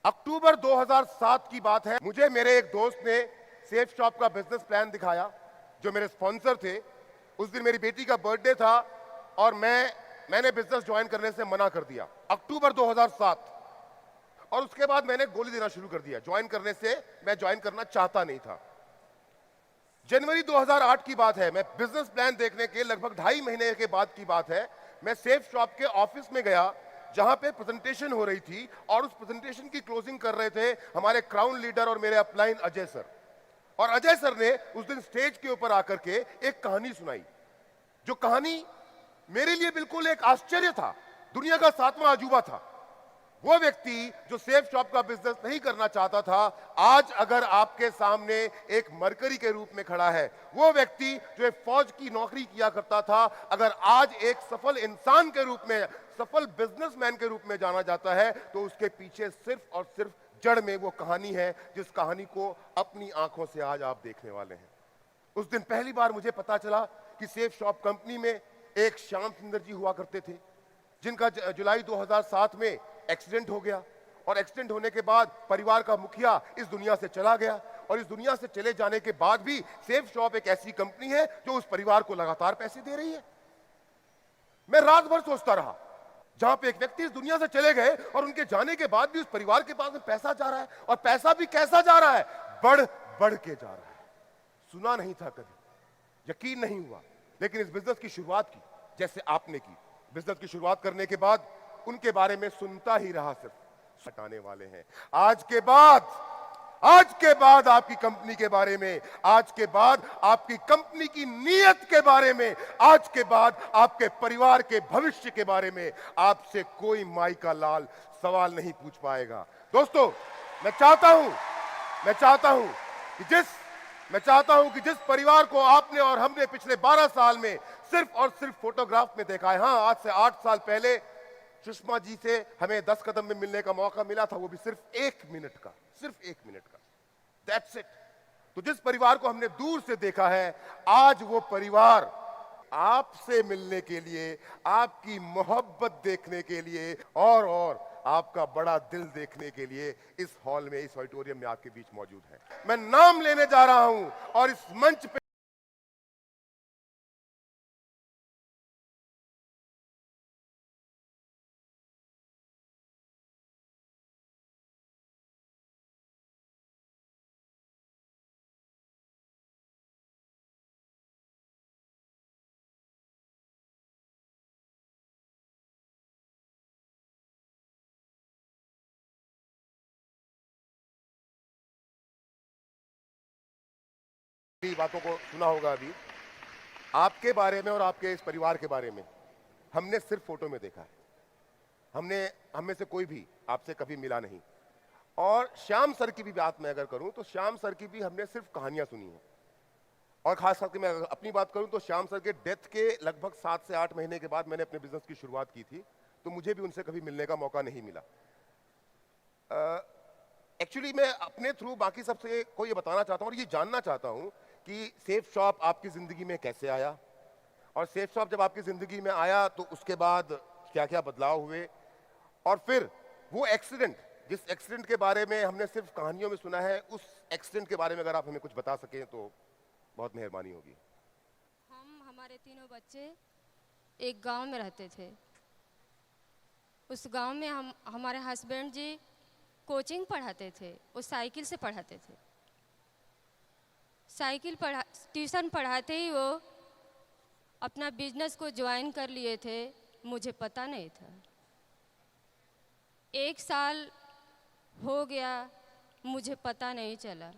अक्टूबर 2007 की बात है। मुझे मेरे एक दोस्त ने सेफ शॉप का बिजनेस प्लान दिखाया, जो मेरे स्पॉन्सर थे। उस दिन मेरी बेटी का बर्थडे था और मैंने बिजनेस ज्वाइन करने से मना कर दिया, अक्टूबर 2007। और उसके बाद मैंने गोली देना शुरू कर दिया। ज्वाइन करने से मैं ज्वाइन करना चाहता नहीं था। जनवरी 2008 की बात है। मैं बिजनेस प्लान देखने के लगभग 2.5 महीने के बाद की बात है। मैं सेफ शॉप के ऑफिस में गया, जहां पे प्रेजेंटेशन हो रही थी, और उस प्रेजेंटेशन की क्लोजिंग कर रहे थे हमारे क्राउन लीडर और मेरे अपलाइन अजय सर। और अजय सर ने उस दिन स्टेज के ऊपर आकर के एक कहानी सुनाई, जो कहानी मेरे लिए बिल्कुल एक आश्चर्य था, दुनिया का 7वां अजूबा था। वो व्यक्ति जो सेफ शॉप का बिजनेस नहीं करना चाहता था, आज अगर आपके सामने एक मरकरी के रूप में खड़ा है। वो व्यक्ति जो एक फौज की नौकरी किया करता था, अगर आज एक सफल इंसान के रूप में, सफल बिजनेसमैन के रूप में जाना जाता है, तो उसके पीछे सिर्फ और सिर्फ जड़ में वो कहानी है, जिस कहानी को अपनी आंखों से आज आप देखने वाले हैं। उस दिन पहली बार मुझे पता चला कि सेफ शॉप कंपनी में एक श्याम सुंदर जी हुआ करते थे, जिनका जुलाई 2007 में एक्सीडेंट हो गया। और एक्सीडेंट होने के बाद परिवार का मुखिया इस दुनिया से चला गया। और इस दुनिया से चले जाने के बाद भी सेफ शॉप एक ऐसी कंपनी है जो उस परिवार को लगातार पैसे दे रही है। मैं रात भर सोचता रहा, जहां पे एक व्यक्ति इस दुनिया से चले गए और उनके जाने के बाद भी उस परिवार के पास में पैसा जा रहा है, और पैसा भी कैसा जा रहा है, बढ़ बढ़ के जा रहा है। सुना नहीं था कभी, यकीन नहीं हुआ। लेकिन इस बिजनेस की शुरुआत की जैसे आपने की। बिजनेस की शुरुआत करने के बाद उनके बारे में सुनता ही रहा, सिर्फ हटाने वाले हैं। आज के बाद आपकी कंपनी के बारे में, आज के बाद आपकी कंपनी की नीयत के बारे में, आज के बाद आपके परिवार के भविष्य के बारे में आपसे कोई माई का लाल सवाल नहीं पूछ पाएगा। दोस्तों, मैं चाहता हूं कि जिस परिवार को आपने और हमने पिछले 12 साल में सिर्फ और सिर्फ फोटोग्राफ में देखा है। हाँ, आज से 8 साल पहले सुषमा जी से हमें 10 कदम में मिलने का मौका मिला था, वो भी सिर्फ 1 मिनट का, सिर्फ 1 मिनट का। That's it. तो जिस परिवार को हमने दूर से देखा है, आज वो परिवार आपसे मिलने के लिए, आपकी मोहब्बत देखने के लिए, और आपका बड़ा दिल देखने के लिए इस हॉल में, इस ऑडिटोरियम में आपके बीच मौजूद है। मैं नाम लेने जा रहा हूं, और इस मंच पे बातों को सुना होगा अभी। आपके बारे में और आपके इस परिवार के बारे में हमने सिर्फ फोटो में देखा है। हम में से कोई भी आपसे कभी मिला नहीं। और श्याम सर की भी बात मैं अगर करूं, तो श्याम सर की भी हमने सिर्फ कहानियां सुनी है। और खास करके मैं अपनी बात करूं, तो श्याम सर के डेथ के लगभग 7 से 8 महीने के बाद मैंने अपने बिजनेस की शुरुआत की थी, तो मुझे भी उनसे कभी मिलने का मौका नहीं मिला। एक्चुअली मैं अपने थ्रू बाकी सबसे को ये बताना चाहता हूं और ये जानना चाहता हूं कि सेफ शॉप आपकी जिंदगी में कैसे आया, और सेफ शॉप जब आपकी जिंदगी में आया तो उसके बाद क्या क्या बदलाव हुए, और फिर वो एक्सीडेंट, जिस एक्सीडेंट के बारे में हमने सिर्फ कहानियों में सुना है, उस एक्सीडेंट के बारे में अगर आप हमें कुछ बता सकें तो बहुत मेहरबानी होगी। हमारे तीनों बच्चे एक गांव में रहते थे। उस गांव में हमारे हस्बैंड जी कोचिंग पढ़ाते थे, वो साइकिल से पढ़ाते थे। ट्यूशन पढ़ाते ही वो अपना बिजनेस को ज्वाइन कर लिए थे, मुझे पता नहीं था। 1 साल हो गया, मुझे पता नहीं चला,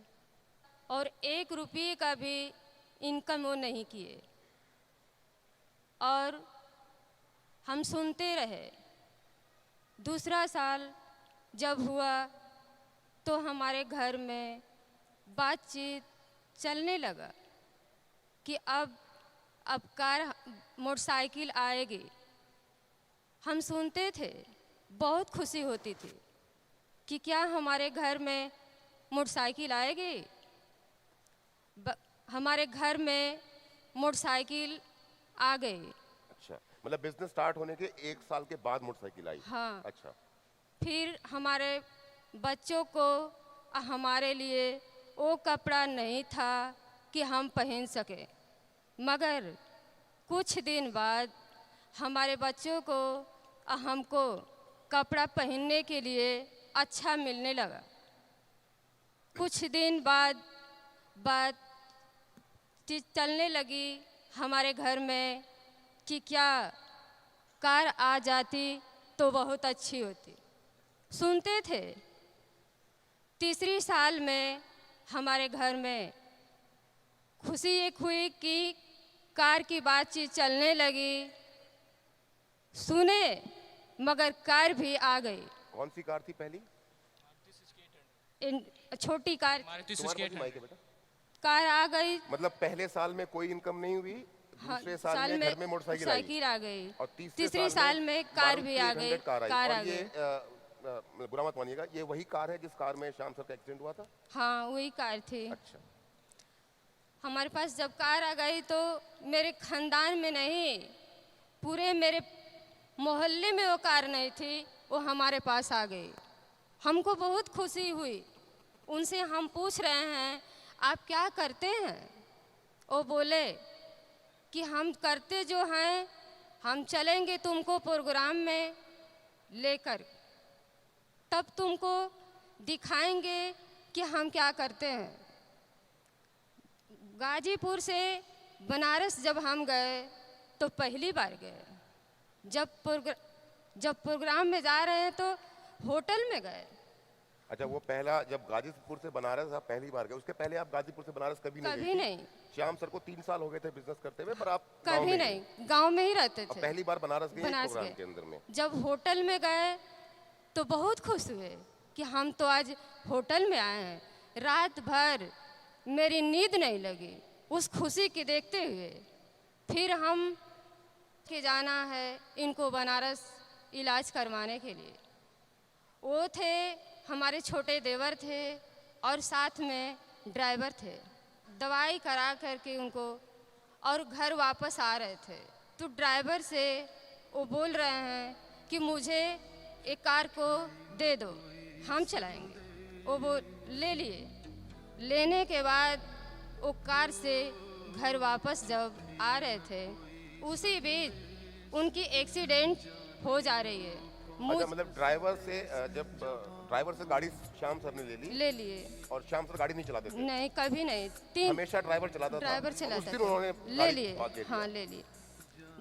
और 1 रुपये का भी इनकम वो नहीं किए। और हम सुनते रहे। दूसरा साल जब हुआ तो हमारे घर में बातचीत चलने लगा कि अब कार मोटरसाइकिल आएगी। हम सुनते थे, बहुत खुशी होती थी कि क्या हमारे घर में मोटरसाइकिल आएगी। हमारे घर में मोटरसाइकिल आ गई। अच्छा, मतलब बिजनेस स्टार्ट होने के 1 साल के बाद मोटरसाइकिल आई। हाँ। अच्छा। फिर हमारे बच्चों को हमारे लिए वो कपड़ा नहीं था कि हम पहन सके, मगर कुछ दिन बाद हमारे बच्चों को हमको कपड़ा पहनने के लिए अच्छा मिलने लगा। कुछ दिन बाद बात चलने लगी हमारे घर में कि क्या कार आ जाती तो बहुत अच्छी होती। सुनते थे। तीसरी साल में हमारे घर में खुशी एक हुई कि कार की बातचीत चलने लगी। सुने मगर कार भी आ गई। कौन सी कार थी पहली? छोटी कार मारुति तुम्हारे सुजुकी पास माइक है बेटा? कार आ गई। मतलब पहले साल में कोई इनकम नहीं हुई, हाँ, दूसरे साल में घर में मोटरसाइकिल आई साइकिल आ गई और तीसरी साल में कार भी आ गई। कार कार आ और ये गई। बुरा मत मानिएगा, ये वही कार है जिस कार में श्याम सर का एक्सीडेंट हुआ था? हाँ वही कार थी। अच्छा। हमारे पास जब कार आ गई तो मेरे खानदान में नहीं, पूरे मेरे मोहल्ले में वो कार नहीं थी, वो हमारे पास आ गई। हमको बहुत खुशी हुई। उनसे हम पूछ रहे हैं आप क्या करते हैं? वो बोले कि हम करते जो हैं, हम चलेंगे तुमको प्रोग्राम में लेकर, तब तुमको दिखाएंगे कि हम क्या करते हैं। गाजीपुर से बनारस जब हम गए तो पहली बार गए। जब प्रोग्राम में जा रहे हैं तो होटल में गए। अच्छा, वो पहला जब गाजीपुर से बनारस आप पहली बार गए, उसके पहले आप गाजीपुर से बनारस कभी नहीं गए? कभी नहीं। श्याम सर को 3 साल हो गए थे बिजनेस करते हुए, पर आप गाँव कभी में नहीं, गांव में ही रहते और थे। पहली बार बनारस गए बनारस प्रोग्राम गए। के अंदर में। जब होटल में गए तो बहुत खुश हुए कि हम तो आज होटल में आए हैं। रात भर मेरी नींद नहीं लगी उस खुशी के देखते हुए। फिर हम के जाना है इनको बनारस इलाज करवाने के लिए। वो थे हमारे छोटे देवर थे और साथ में ड्राइवर थे। दवाई करा करके उनको और घर वापस आ रहे थे तो ड्राइवर से वो बोल रहे हैं कि मुझे एक कार को दे दो, हम चलाएंगे। वो ले लिए। लेने के बाद वो कार से घर वापस जब आ रहे थे, उसी बीच उनकी एक्सीडेंट हो जा रही है। अच्छा, मतलब जब ड्राइवर से गाड़ी श्याम सर ने ले लिए और श्याम सर गाड़ी नहीं चलाते थे? नहीं, कभी नहीं। हमेशा ड्राइवर चलाता था। ड्राइवर चलाता उस दिन था। उन्होंने ले लिए। हाँ ले लिए।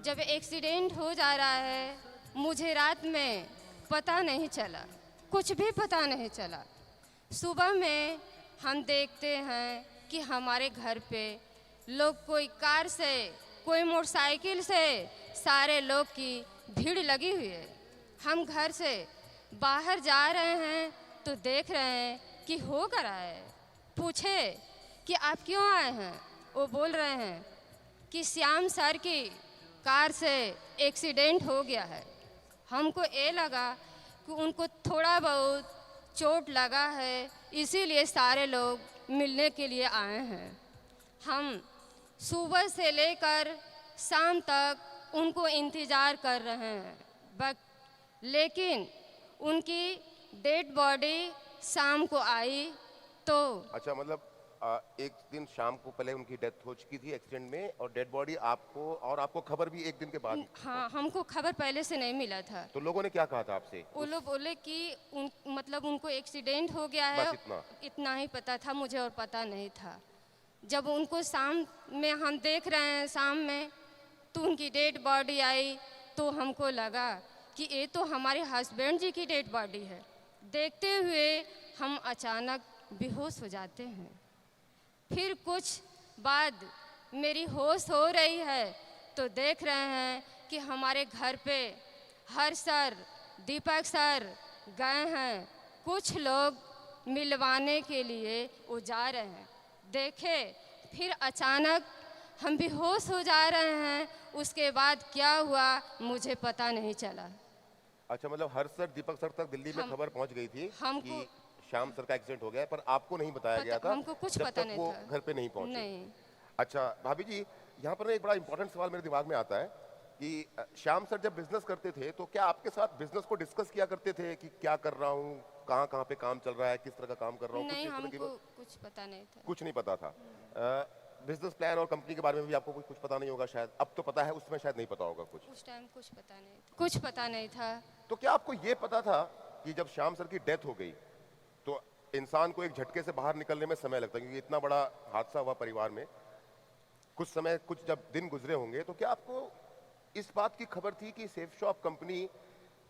जब एक्सीडेंट हो जा रहा है, मुझे रात में पता नहीं चला, कुछ भी पता नहीं चला। सुबह में हम देखते हैं कि हमारे घर पे लोग कोई कार से, कोई मोटरसाइकिल से, सारे लोग की भीड़ लगी हुई है। हम घर से बाहर जा रहे हैं तो देख रहे हैं कि हो क्या रहा है। पूछे कि आप क्यों आए हैं? वो बोल रहे हैं कि श्याम सर की कार से एक्सीडेंट हो गया है। हमको ये लगा कि उनको थोड़ा बहुत चोट लगा है, इसीलिए सारे लोग मिलने के लिए आए हैं। हम सुबह से लेकर शाम तक उनको इंतज़ार कर रहे हैं, लेकिन उनकी डेड बॉडी शाम को आई तो। अच्छा, मतलब एक दिन शाम को पहले उनकी डेथ हो चुकी थी एक्सीडेंट में और डेड बॉडी आपको खबर भी एक दिन के बाद? हाँ, हमको खबर पहले से नहीं मिला था। तो लोगों ने क्या कहा था आपसे? वो लोग बोले कि मतलब उनको एक्सीडेंट हो गया है। बस इतना ही पता था मुझे और पता नहीं था। जब उनको शाम में हम देख रहे हैं, शाम में तो उनकी डेड बॉडी आई तो हमको लगा कि ये तो हमारे हस्बैंड जी की डेड बॉडी है। देखते हुए हम अचानक बेहोश हो जाते हैं। फिर कुछ बाद मेरी होश हो रही है तो देख रहे हैं कि हमारे घर पे हर सर, दीपक सर गए हैं। कुछ लोग मिलवाने के लिए वो जा रहे हैं। देखे फिर अचानक हम बेहोश हो जा रहे हैं। उसके बाद क्या हुआ मुझे पता नहीं चला। अच्छा, मतलब हर सर, दीपक सर तक दिल्ली में खबर पहुंच गई थी कि श्याम सर का एक्सीडेंट हो गया है, पर आपको नहीं बताया गया था। हमको कुछ जब पता तक नहीं वो था। घर पे नहीं पहुंचे। नहीं। अच्छा भाभी जी, यहाँ पर एक बड़ा इंपॉर्टेंट सवाल मेरे दिमाग में आता है कि श्याम सर जब बिजनेस करते थे तो क्या आपके साथ बिजनेस को डिस्कस किया करते थे कि क्या कर रहा हूँ, कहाँ कहाँ पे काम चल रहा है, किस तरह का काम कर रहा हूँ, कुछ नहीं, इस तरह की हमको कुछ पता नहीं था। कुछ नहीं पता था। बिजनेस प्लान और कंपनी के बारे में भी आपको कुछ पता नहीं होगा शायद, अब तो पता है, उस समय शायद नहीं पता होगा कुछ। उस टाइम कुछ पता नहीं था, कुछ पता नहीं था। तो क्या आपको ये पता था कि जब श्याम सर की डेथ हो गई तो इंसान को एक झटके से बाहर निकलने में समय लगता है, क्योंकि इतना बड़ा हादसा हुआ परिवार में, कुछ समय, कुछ जब दिन गुजरे होंगे, तो क्या आपको इस बात की खबर थी कि सेफ शॉप कंपनी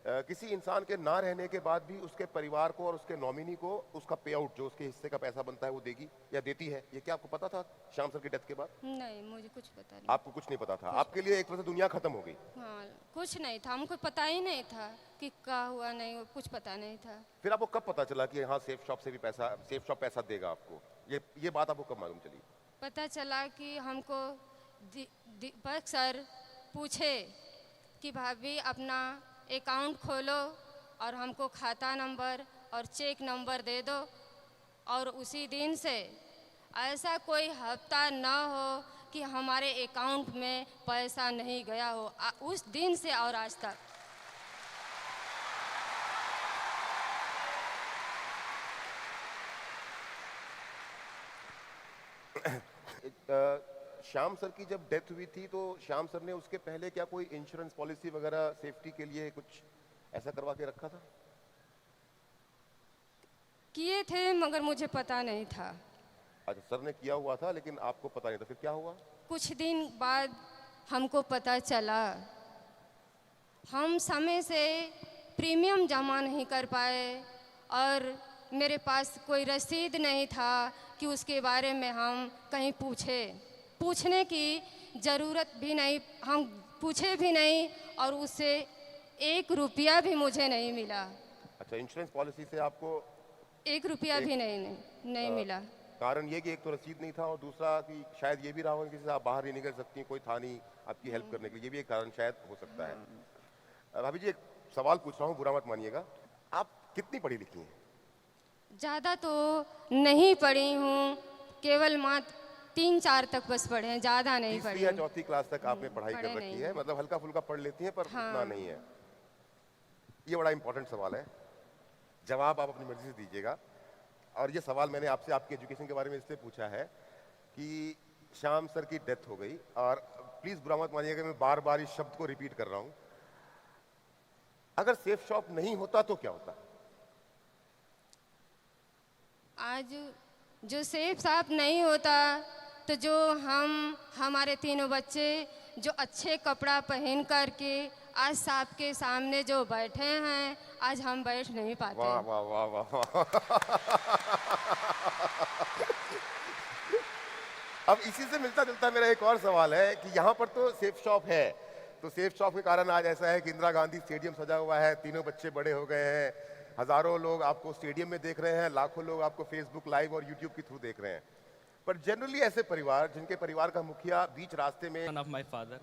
किसी इंसान के ना रहने के बाद भी उसके परिवार को और उसके नॉमिनी को उसका पे आउट, जो उसके हिस्से का पैसा बनता है, वो देगी या देती है? ये क्या आपको पता था श्याम सर की डेथ के बाद? नहीं, मुझे कुछ पता नहीं। आपको कुछ नहीं पता था, आपके लिए एक तरह से दुनिया खत्म हो गई। हाँ, कुछ नहीं था, हमको पता ही नहीं था कि क्या हुआ, नहीं कुछ पता नहीं था। फिर आपको कब पता चला कि हाँ सेफ शॉप से भी पैसा, सेफ शॉप पैसा देगा आपको? ये बात आपको कब मालूम चली? पता चला कि हमको दीपक सर पूछे कि भाभी अपना अकाउंट खोलो और हमको खाता नंबर और चेक नंबर दे दो, और उसी दिन से ऐसा कोई हफ्ता न हो कि हमारे अकाउंट में पैसा नहीं गया हो, उस दिन से और आज तक। श्याम सर की जब डेथ हुई थी तो श्याम सर ने उसके पहले क्या कोई इंश्योरेंस पॉलिसी वगैरह सेफ्टी के लिए कुछ ऐसा करवा के रखा था? किए थे मगर मुझे पता नहीं था। अच्छा, सर ने किया हुआ था लेकिन आपको पता नहीं था, फिर क्या हुआ? कुछ दिन बाद हमको पता चला, हम समय से प्रीमियम जमा नहीं कर पाए और मेरे पास कोई रसीद नहीं था कि उसके बारे में हम कहीं पूछने की ज़रूरत भी नहीं, हम पूछे भी नहीं और उससे 1 रुपया भी मुझे नहीं मिला। अच्छा, इंश्योरेंस पॉलिसी से आपको 1 रुपया भी नहीं मिला। कारण ये कि एक तो रसीद नहीं था और दूसरा कि शायद ये भी रहा हो कि आप बाहर नहीं निकल सकती, कोई था नहीं आपकी हेल्प करने के लिए, ये भी एक कारण शायद हो सकता है। भाभी जी, एक सवाल पूछ रहा हूँ, बुरा मत मानिएगा, आप कितनी पढ़ी लिखी हैं? ज़्यादा तो नहीं पढ़ी हूँ, केवल मात्र 3-4 तक बस पढ़े हैं, ज़्यादा नहीं पढ़ी। तीसरी या चौथी क्लास तक आपने पढ़ाई पढ़े कर रखी नहीं है, मतलब हल्का फुल्का पढ़ लेती हैं पर उतना नहीं है। ये बड़ा इंपॉर्टेंट सवाल है, जवाब आप अपनी मर्जी से दीजिएगा। और ये सवाल मैंने आपसे आपके एजुकेशन के बारे में इसलिए पूछा है कि श्याम सर की डेथ हो गई, और प्लीज बुरा मत मानिएगा मैं बार बार इस शब्द को रिपीट कर रहा हूं, अगर सेफ शॉप नहीं होता तो क्या होता? आज जो सेफ साफ नहीं होता तो जो हमारे तीनों बच्चे जो अच्छे कपड़ा पहन करके आज सबके सामने जो बैठे हैं, आज हम बैठ नहीं पाते। वाह वाह वाह वाह वाह। अब इसी से मिलता जुलता मेरा एक और सवाल है कि यहाँ पर तो सेफ शॉप है, तो सेफ शॉप के कारण आज ऐसा है कि इंदिरा गांधी स्टेडियम सजा हुआ है, तीनों बच्चे बड़े हो गए हैं, हजारों लोग आपको स्टेडियम में देख रहे हैं, लाखों लोग आपको फेसबुक लाइव और यूट्यूब के थ्रू देख रहे हैं। पर जनरली ऐसे परिवार जिनके परिवार का मुखिया बीच रास्ते में, son of my father,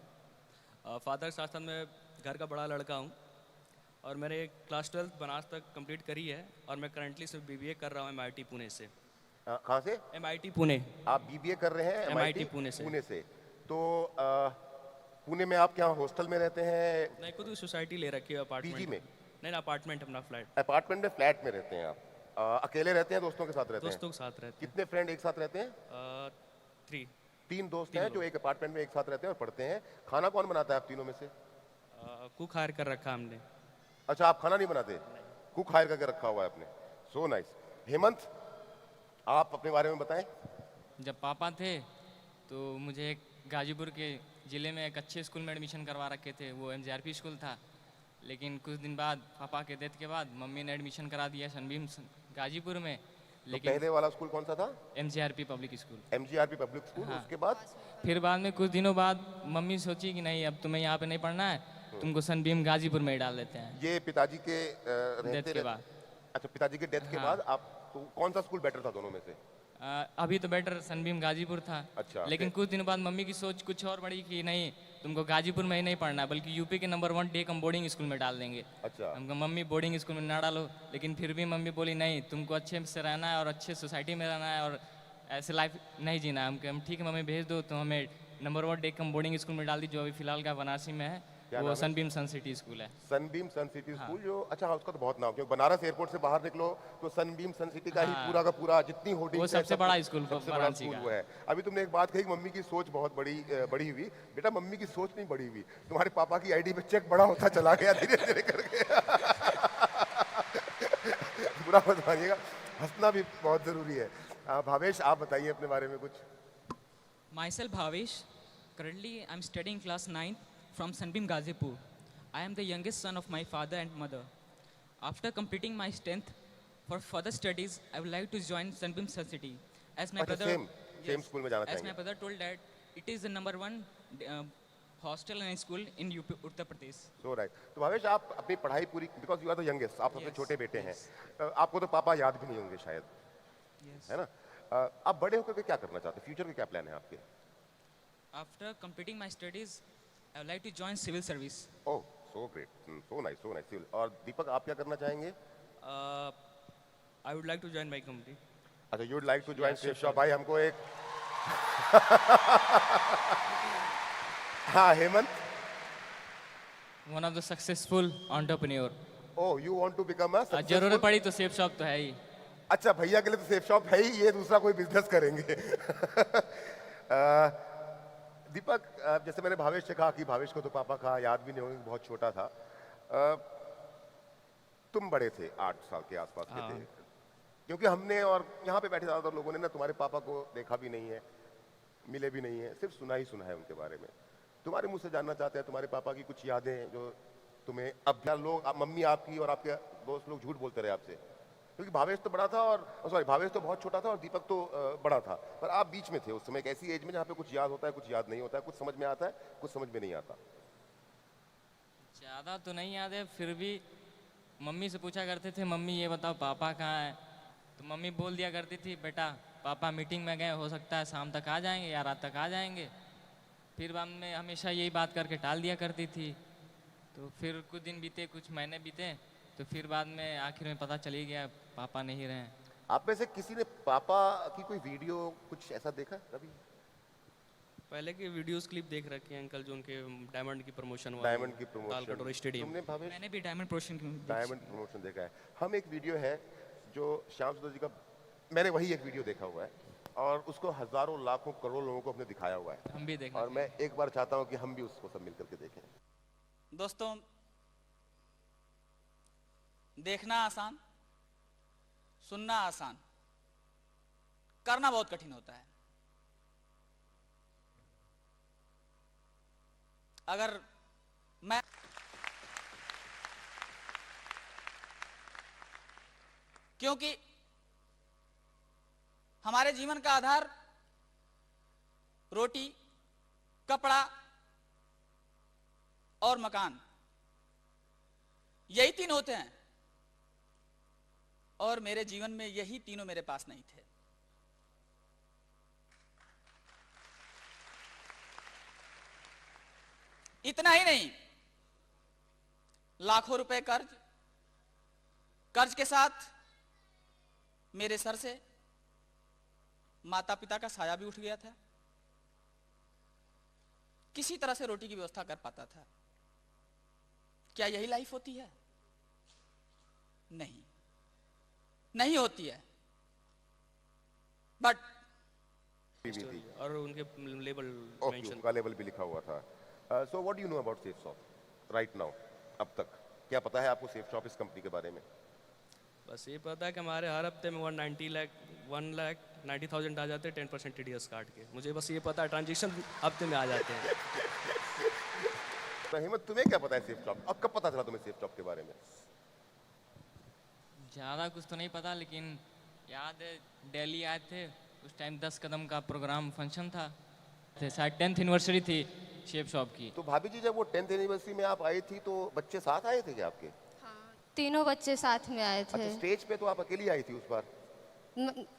father के साथ साथ मैं घर का बड़ा लड़का हूँ और मैंने क्लास 12 बनारस तक कंप्लीट करी है और मैं करंटली सिर्फ बीबीए कर रहा हूँ MIT पुणे से। कहाँ से? MIT पुणे। आप बीबीए कर रहे हैं MIT पुणे से। पुणे से। तो पुणे में आप क्या हॉस्टल में रहते हैं? नहीं, खुद सोसाइटी ले रखी है अपार्टमेंट पीजी में? नहीं, अपार्टमेंट, अपना फ्लैट। अपार्टमेंट में, फ्लैट में रहते हैं आप? अकेले रहते हैं, दोस्तों के साथ रहते हैं? दोस्तों के साथ रहते कितने फ्रेंड एक साथ रहते हैं? हैं? 3। 3 दोस्त हैं जो एक अपार्टमेंट में एक साथ रहते हैं और पढ़ते हैं। खाना कौन बनाता है आप तीनों में से? कुक हायर कर रखा हमने। अच्छा, आप खाना नहीं बनाते, कुक हायर करके रखा हुआ है आपने। So nice. हेमंत, आप अपने बारे में बताएं। जब पापा थे तो मुझे एक गाजीपुर के ज़िले में एक अच्छे स्कूल में एडमिशन करवा रखे थे, वो MJRP स्कूल था। लेकिन कुछ दिन बाद पापा के डेथ के बाद मम्मी ने एडमिशन करा दिया सनबीम गाजीपुर में। लेकिन पहले वाला स्कूल कौन सा था? MJRP public school. MGRP public school. हाँ। उसके बाद फिर बाद में कुछ दिनों बाद मम्मी सोची कि नहीं, अब तुम्हें यहाँ पे नहीं पढ़ना है, तुमको सनबीम गाजीपुर में ही डाल देते हैं। ये पिताजी के डेथ के बाद। अच्छा, पिताजी के डेथ के हाँ। बाद आप तो कौन सा स्कूल बेटर था दोनों में से? अभी तो बेटर सनबीम गाजीपुर था। अच्छा, लेकिन कुछ दिनों बाद मम्मी की सोच कुछ और बढ़ी कि नहीं, तुमको गाजीपुर में ही नहीं पढ़ना है बल्कि यूपी के नंबर 1 टेक हम बोर्डिंग स्कूल में डाल देंगे। अच्छा। हमको मम्मी बोर्डिंग स्कूल में ना डालो, लेकिन फिर भी मम्मी बोली नहीं, तुमको अच्छे से रहना है और अच्छे सोसाइटी में रहना है और ऐसे लाइफ नहीं जीना है। हम ठीक है मम्मी भेज दो, तो हमें नंबर 1 टेक हम बोर्डिंग स्कूल में डाल दी, जो अभी फिलहाल का बनारसी में है। क्या वो नाम है? सनबीम सन सिटी स्कूल है। सनबीम सन सिटी स्कूल, जो अच्छा हाँ, उसका तो बहुत नाम, क्योंकि बनारस एयरपोर्ट से बाहर निकलो तो सनबीम सन सिटी का ही हाँ। पूरा का पूरा जितनी होर्डिंग वो सबसे बड़ा स्कूल सबसे बड़ा वाराणसी स्कूल का। वो है। अभी तुमने एक बात कही कि मम्मी की सोच बहुत बड़ी हुई। बेटा मम्मी की सोच नहीं बड़ी हुई, तुम्हारे पापा की आईडी पे चेक बड़ा होता चला गया धीरे धीरे करके। बुरा मत मानिएगा, हंसना भी बहुत जरूरी है। भावेश आप बताइए अपने बारे में कुछ। Myself Bhavesh. Currently, I'm studying class 9th from Sunbeam Gazipur. I am the youngest son of my father and mother. After completing my 10th, for further studies, I would like to join Sunbeam Sun City. As my अच्छा brother, same school में जाना as my चाहेंगे। brother told that it is the number one hostel and school in UP, Uttar Pradesh. So right. तो भावेश आप अपनी पढ़ाई पूरी, because you are the youngest, आप सबसे Yes, छोटे बेटे हैं, yes. आपको तो पापा याद भी नहीं होंगे शायद, Yes. है ना? आप बड़े होकर के क्या करना चाहते हैं, फ्यूचर के क्या प्लान है आपके? After completing my studies, I would like to join civil service. Oh so great, so nice so nice. और दीपक आप क्या करना चाहेंगे? I would like to join my company. अच्छा you would like to join Safe Shop. भाई हमको एक हाँ Hemant. One of the successful entrepreneur. Oh you want to become a जरूरत पड़ी तो सेफ शॉप तो है ही। अच्छा भैया के लिए तो सेफ शॉप है ही, ये दूसरा कोई बिजनेस करेंगे। दीपक जैसे मैंने भावेश से कहा कि भावेश को तो पापा का याद भी नहीं होगा, बहुत छोटा था। तुम बड़े थे, 8 साल के आसपास के थे, क्योंकि हमने और यहाँ पे बैठे ज़्यादातर लोगों ने ना तुम्हारे पापा को देखा भी नहीं है, मिले भी नहीं है, सिर्फ सुना ही सुना है उनके बारे में। तुम्हारे मुंह से जानना चाहते हैं तुम्हारे पापा की कुछ यादें जो तुम्हें अब क्या लोग मम्मी आपकी और आपके दोस्त लोग झूठ बोलते रहे आपसे, क्योंकि भावेश तो बड़ा था और सॉरी भावेश तो बहुत छोटा था और दीपक तो बड़ा था, पर आप बीच में थे उस समय, एक ऐसी एज में जहाँ पे कुछ याद होता है कुछ याद नहीं होता है, कुछ समझ में आता है कुछ समझ में नहीं आता। ज़्यादा तो नहीं याद है, फिर भी मम्मी से पूछा करते थे मम्मी ये बताओ पापा कहाँ है, तो मम्मी बोल दिया करती थी बेटा पापा मीटिंग में गए, हो सकता है शाम तक आ जाएंगे या रात तक आ जाएंगे। फिर बाद में हमेशा यही बात करके टाल दिया करती थी। तो फिर कुछ दिन बीते, कुछ महीने बीते, तो फिर बाद में आखिर में पता चल ही गया पापा नहीं रहे। आप में से किसी ने पापा की कोई वीडियो कुछ ऐसा देखा कभी? पहले के वीडियोस क्लिप देख रखे हैं अंकल, जो उनके डायमंड की प्रमोशन हुआ, डायमंड की प्रमोशन, तालकटोरा स्टेडियम। तुमने भावेश मैंने भी डायमंड प्रोशन डायमंड प्रमोशन देखा है? हम एक वीडियो है जो श्याम सुंदर जी का, मैंने वही एक वीडियो देखा हुआ है और उसको हजारों लाखों करोड़ों लोगों को हमने दिखाया हुआ है, हम भी देखना और मैं एक बार चाहता हूँ कि हम भी उसको सब मिलकर के देखें। दोस्तों, देखना आसान, सुनना आसान, करना बहुत कठिन होता है। अगर मैं क्योंकि हमारे जीवन का आधार रोटी, कपड़ा और मकान, यही 3 होते हैं, और मेरे जीवन में यही तीनों मेरे पास नहीं थे। इतना ही नहीं, लाखों रुपए कर्ज के साथ मेरे सर से माता पिता का साया भी उठ गया था। किसी तरह से रोटी की व्यवस्था कर पाता था। क्या यही लाइफ होती है? नहीं, नहीं होती है। बट और उनके लेबल ओके, मेंशन। उनका लेवल भी लिखा हुआ था। So what do you know about safe shop right now? अब तक क्या पता है आपको सेफ शॉप इस कंपनी के बारे में? बस ये पता है कि हमारे हर हफ्ते में 1,90,000 आ जाते हैं 10% TDS काट के। मुझे बस ये पता है ट्रांजेक्शन हफ्ते में आ जाते हैं। तो हिम्मत तुम्हें क्या पता है सेफ शॉप? अब कब पता चला तुम्हें सेफ शॉप के बारे में? ज़्यादा कुछ तो नहीं पता, लेकिन याद है दिल्ली आए थे उस टाइम 10 कदम का प्रोग्राम फंक्शन था, शायद 10th एनिवर्सरी थी शेप शॉप की। तो भाभी जी जब वो 10th एनिवर्सरी में आप आई थी तो बच्चे साथ आए थे क्या आपके? हाँ, तीनों बच्चे साथ में आए थे। अच्छा, स्टेज पे तो आप अकेली आई थी उस बार?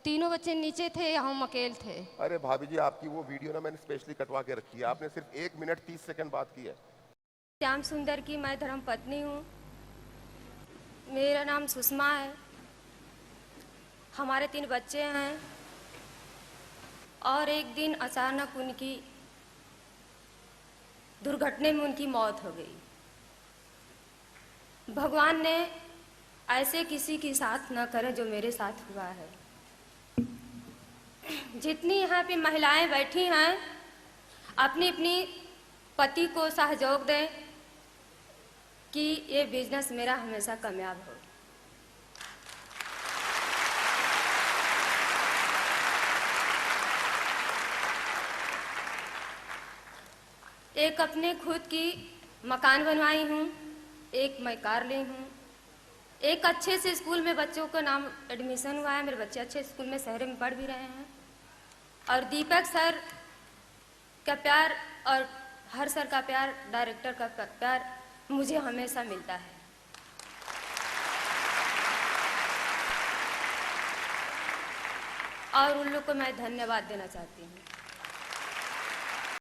तीनों बच्चे नीचे थे, हम अकेले थे। अरे भाभी जी आपकी वो वीडियो ना मैंने स्पेशली कटवा के रखी है, आपने सिर्फ 1 मिनट 30 सेकंड बात की है। श्याम सुंदर की मैं धर्म पत्नी हूँ। मेरा नाम सुषमा है। हमारे 3 बच्चे हैं और एक दिन अचानक उनकी दुर्घटना में उनकी मौत हो गई। भगवान ने ऐसे किसी के साथ न करे जो मेरे साथ हुआ है। जितनी यहाँ पे महिलाएं बैठी हैं, अपनी अपनी पति को सहयोग दें कि ये बिजनेस मेरा हमेशा कामयाब हो। एक अपने खुद की मकान बनवाई हूँ, एक मैं कार ली हूँ, एक अच्छे से स्कूल में बच्चों का नाम एडमिशन हुआ है। मेरे बच्चे अच्छे स्कूल में शहर में पढ़ भी रहे हैं। और दीपक सर का प्यार और हर सर का प्यार, डायरेक्टर का प्यार मुझे हमेशा मिलता है। और उन लोग को मैं धन्यवाद देना चाहती हूँ।